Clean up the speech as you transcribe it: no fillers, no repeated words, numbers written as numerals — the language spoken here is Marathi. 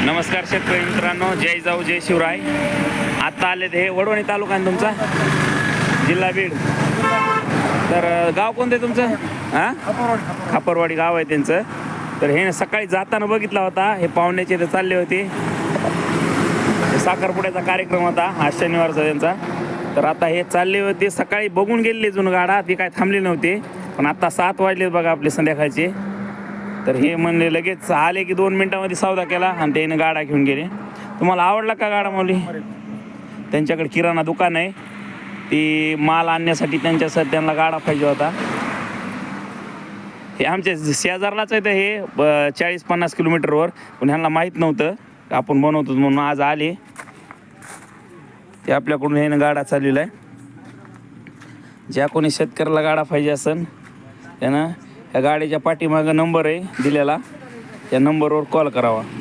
नमस्कार शेतकरी मित्रांनो, जय जाऊ जय शिवराय. आत्ता आले हे वडवणी तालुका आहे तुमचा, जिल्हा बीड. तर गाव कोणतं आहे तुमचं? खापरवाडी गाव आहे त्यांचं. तर हे सकाळी जाताना बघितला होता, हे पाहुण्याचे ते चालले होते. साखरपुड्याचा कार्यक्रम होता आज शनिवारचा त्यांचा. तर आता हे चालले होते, सकाळी बघून गेले जुन गाडा, ती काय थांबली नव्हती. पण आता 7 वाजले बघा आपले संध्याकाळचे. तर हे म्हणले लगेच आले की 2 मिनटामध्ये सौदा केला आणि त्याने गाडा घेऊन गेले. तुम्हाला आवडला का गाडा माऊली? त्यांच्याकडे किराणा दुकान आहे, ती माल आणण्यासाठी त्यांना गाडा पाहिजे होता. हे आमच्या शेजारलाच आहे, तर हे 40-50 किलोमीटरवर. पण ह्यांना माहीत नव्हतं आपण बनवतो म्हणून आज आले. ते आपल्याकडून हे गाडा चाललेला आहे. ज्या कोणी शेतकऱ्याला गाडा पाहिजे असेल त्यानं या गाडीच्या पाठीमागं नंबर आहे दिलेला, त्या नंबरवर कॉल करावा.